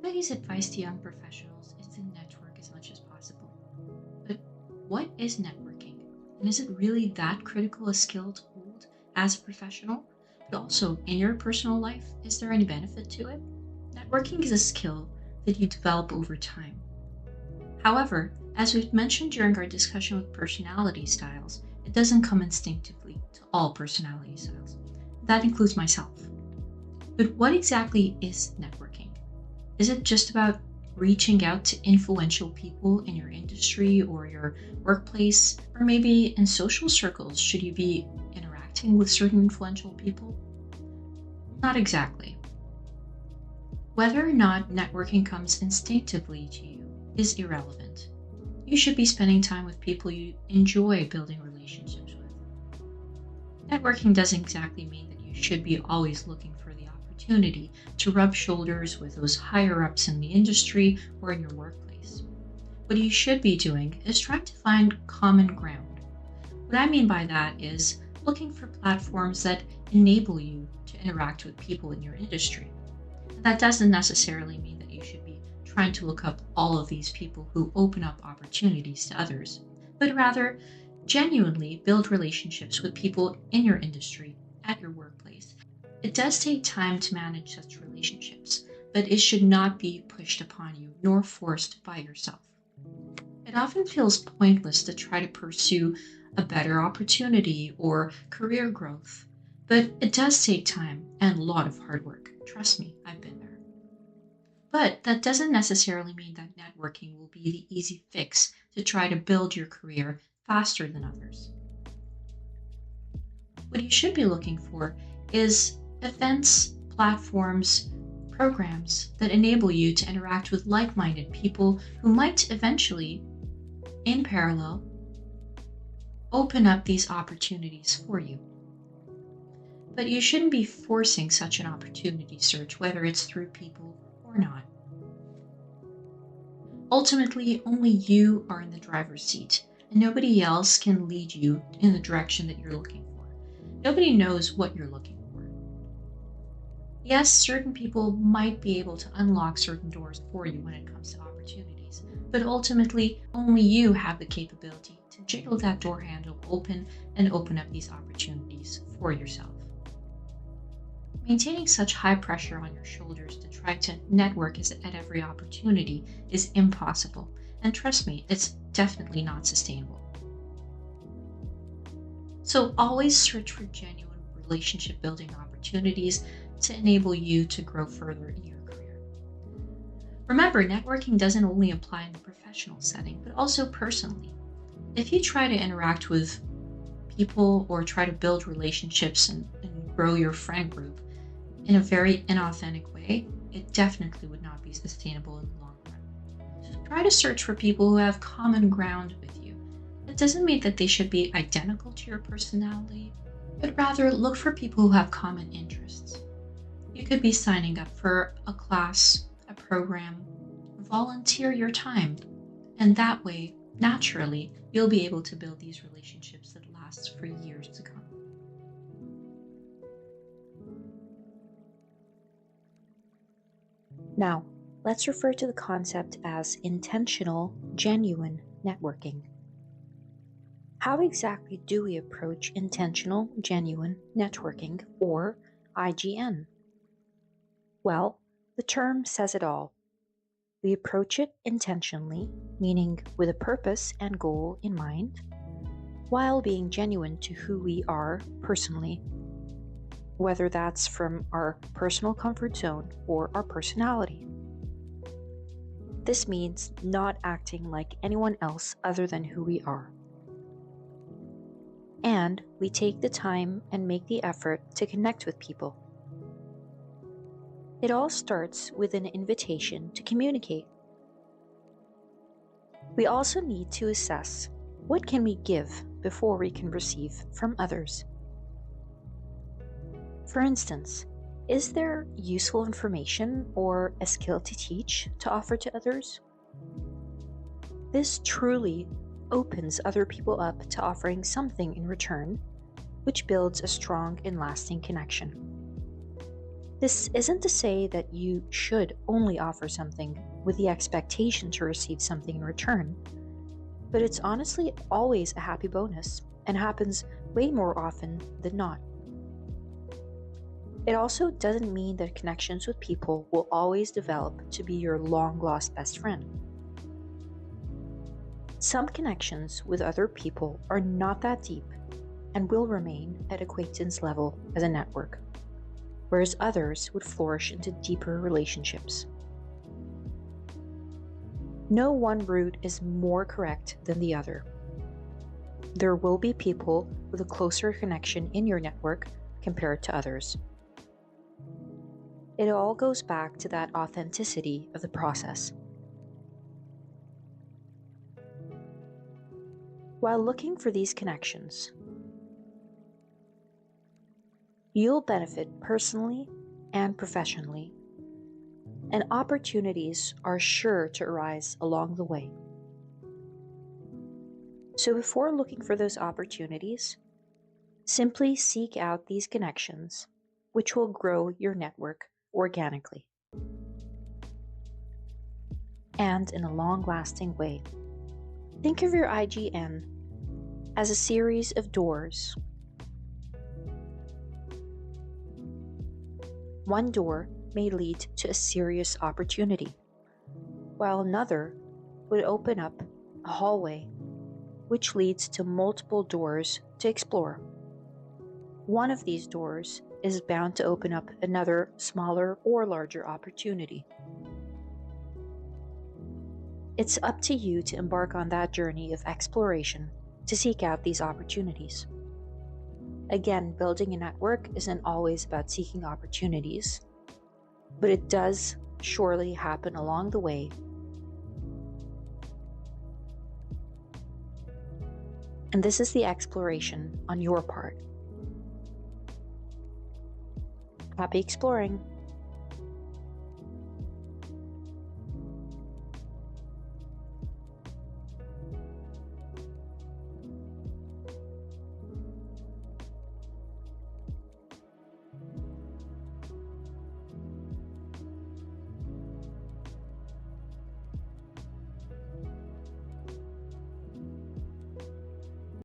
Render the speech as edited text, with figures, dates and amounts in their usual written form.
Everybody's advice to young professionals is to network as much as possible. But what is networking? And is it really that critical a skill to hold as a professional? But also, in your personal life, is there any benefit to it? Networking is a skill that you develop over time. However, as we've mentioned during our discussion with personality styles, it doesn't come instinctively to all personality styles. That includes myself. But what exactly is networking? Is it just about reaching out to influential people in your industry or your workplace, or maybe in social circles should you be interacting with certain influential people? Not exactly. Whether or not networking comes instinctively to you is irrelevant. You should be spending time with people you enjoy building relationships with. Networking doesn't exactly mean that you should be always looking for the opportunity to rub shoulders with those higher ups in the industry or in your workplace. What you should be doing is trying to find common ground. What I mean by that is looking for platforms that enable you to interact with people in your industry. That doesn't necessarily mean that you should be trying to look up all of these people who open up opportunities to others, but rather genuinely build relationships with people in your industry, at your workplace. It does take time to manage such relationships, but it should not be pushed upon you nor forced by yourself. It often feels pointless to try to pursue a better opportunity or career growth, but it does take time and a lot of hard work. Trust me, I've been there. But that doesn't necessarily mean that networking will be the easy fix to try to build your career faster than others. What you should be looking for is events, platforms, programs that enable you to interact with like minded people who might eventually, in parallel, open up these opportunities for you. But you shouldn't be forcing such an opportunity search, whether it's through people or not. Ultimately, only you are in the driver's seat, and nobody else can lead you in the direction that you're looking for. Nobody knows what you're looking for. Yes, certain people might be able to unlock certain doors for you when it comes to opportunities, but ultimately, only you have the capability to jiggle that door handle open and open up these opportunities for yourself. Maintaining such high pressure on your shoulders to try to network at every opportunity is impossible, and trust me, it's definitely not sustainable. So always search for genuine relationship building opportunities to enable you to grow further in your career. Remember, networking doesn't only apply in the professional setting, but also personally. If you try to interact with people or try to build relationships and grow your friend group in a very inauthentic way, it definitely would not be sustainable in the long run. So try to search for people who have common ground with you. It doesn't mean that they should be identical to your personality, but rather look for people who have common interests. You could be signing up for a class, a program, volunteer your time, and that way, naturally, you'll be able to build these relationships that last for years to come. Now, let's refer to the concept as intentional, genuine networking. How exactly do we approach intentional, genuine networking, or IGN? Well, the term says it all. We approach it intentionally, meaning with a purpose and goal in mind, while being genuine to who we are personally, whether that's from our personal comfort zone or our personality. This means not acting like anyone else other than who we are. And we take the time and make the effort to connect with people. It all starts with an invitation to communicate. We also need to assess what can we give before we can receive from others. For instance, is there useful information or a skill to teach to offer to others? This truly opens other people up to offering something in return, which builds a strong and lasting connection. This isn't to say that you should only offer something with the expectation to receive something in return, but it's honestly always a happy bonus and happens way more often than not. It also doesn't mean that connections with people will always develop to be your long-lost best friend. Some connections with other people are not that deep and will remain at acquaintance level as a network, whereas others would flourish into deeper relationships. No one route is more correct than the other. There will be people with a closer connection in your network compared to others. It all goes back to that authenticity of the process. While looking for these connections, you'll benefit personally and professionally, and opportunities are sure to arise along the way. So before looking for those opportunities, simply seek out these connections, which will grow your network organically and in a long-lasting way. Think of your IGN as a series of doors. One door may lead to a serious opportunity, while another would open up a hallway which leads to multiple doors to explore. One of these doors is bound to open up another smaller or larger opportunity. It's up to you to embark on that journey of exploration to seek out these opportunities. Again, building a network isn't always about seeking opportunities, but it does surely happen along the way. And this is the exploration on your part. Happy exploring!